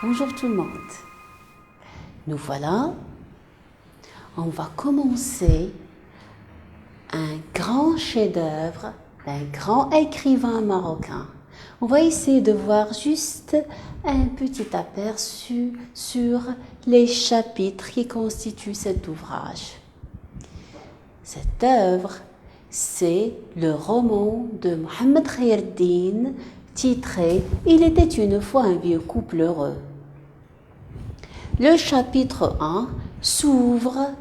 Bonjour tout le monde. Nous voilà. On va commencer un grand chef-d'œuvre d'un grand écrivain marocain. On va essayer de voir juste un petit aperçu sur les chapitres qui constituent cet ouvrage. Cette œuvre, c'est le roman de Mohamed Khayr-Din, titré « Il était une fois un vieux couple heureux ». Le chapitre 1 s'ouvre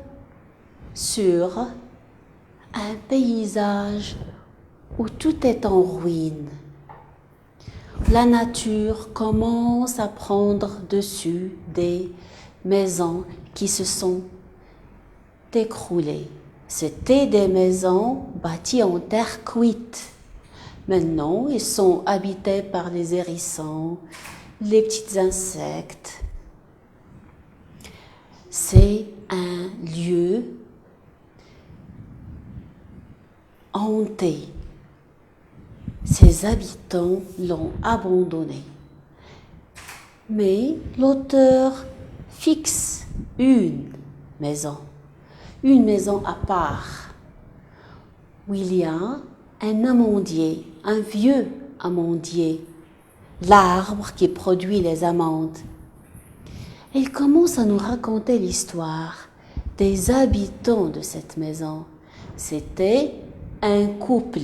sur un paysage où tout est en ruine. La nature commence à prendre dessus des maisons qui se sont écroulées. C'était des maisons bâties en terre cuite. Maintenant, ils sont habités par les hérissons, les petits insectes. C'est un lieu hanté. Ses habitants l'ont abandonné. Mais l'auteur fixe une maison à part, où il y a un amandier, un vieux amandier, l'arbre qui produit les amandes. Il commence à nous raconter l'histoire des habitants de cette maison. C'était un couple,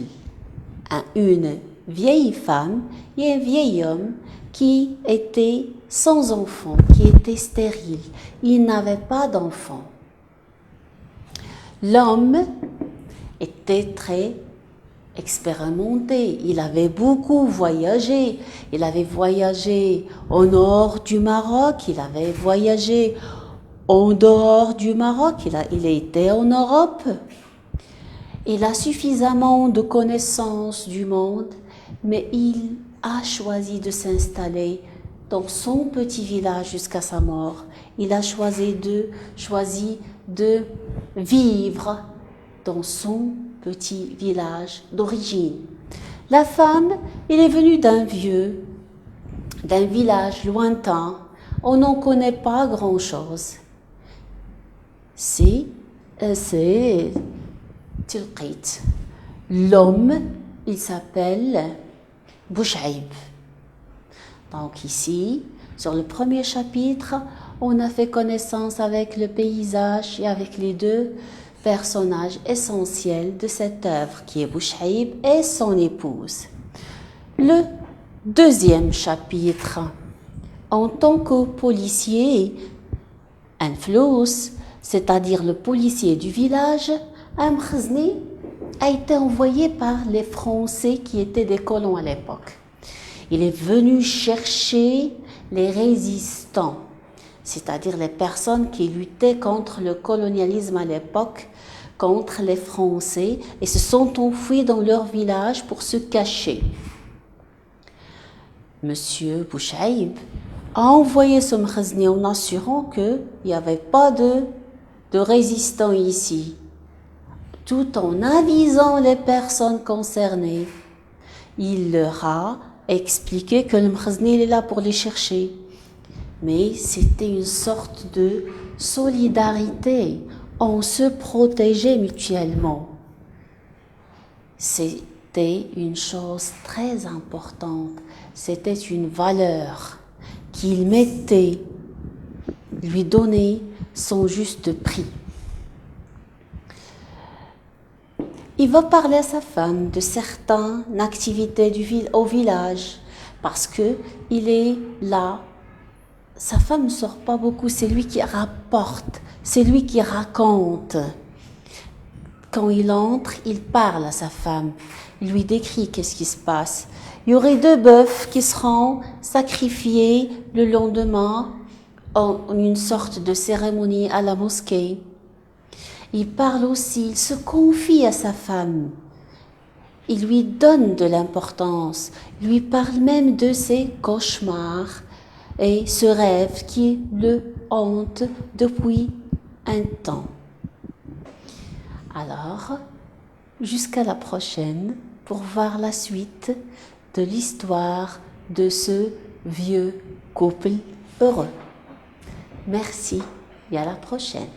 une vieille femme et un vieil homme qui étaient sans enfants, qui étaient stériles. Ils n'avaient pas d'enfants. L'homme était très expérimenté, il avait beaucoup voyagé. Il avait voyagé au nord du Maroc, il avait voyagé en dehors du Maroc, il était en Europe. Il a suffisamment de connaissances du monde, mais il a choisi de s'installer dans son petit village jusqu'à sa mort. Il a choisi de vivre dans son petit village d'origine. La femme, elle est venue d'un village lointain. On n'en connaît pas grand-chose. C'est Tilqit. L'homme, il s'appelle Bouchaïb. Donc ici, sur le premier chapitre, on a fait connaissance avec le paysage et avec les deux personnages essentiels de cette œuvre, qui est Bouchaïb et son épouse. Le deuxième chapitre, en tant que policier, un flous, c'est-à-dire le policier du village, Amkhazni a été envoyé par les Français qui étaient des colons à l'époque. Il est venu chercher les résistants, c'est-à-dire les personnes qui luttaient contre le colonialisme à l'époque, contre les Français, et se sont enfuis dans leur village pour se cacher. Monsieur Bouchaïb a envoyé ce Mkhazni en assurant qu'il n'y avait pas de résistants ici, tout en avisant les personnes concernées. Il leur a expliqué que le Mkhazni est là pour les chercher. Mais c'était une sorte de solidarité. On se protégeait mutuellement. C'était une chose très importante. C'était une valeur qu'il mettait, lui donnait son juste prix. Il va parler à sa femme de certaines activités au village parce que il est là. Sa femme ne sort pas beaucoup, c'est lui qui rapporte, c'est lui qui raconte. Quand il entre, il parle à sa femme, il lui décrit qu'est-ce qui se passe. Il y aurait 2 bœufs qui seront sacrifiés le lendemain en une sorte de cérémonie à la mosquée. Il parle aussi, il se confie à sa femme. Il lui donne de l'importance. Il lui parle même de ses cauchemars et ce rêve qui le hante depuis un temps. Alors, jusqu'à la prochaine pour voir la suite de l'histoire de ce vieux couple heureux. Merci et à la prochaine.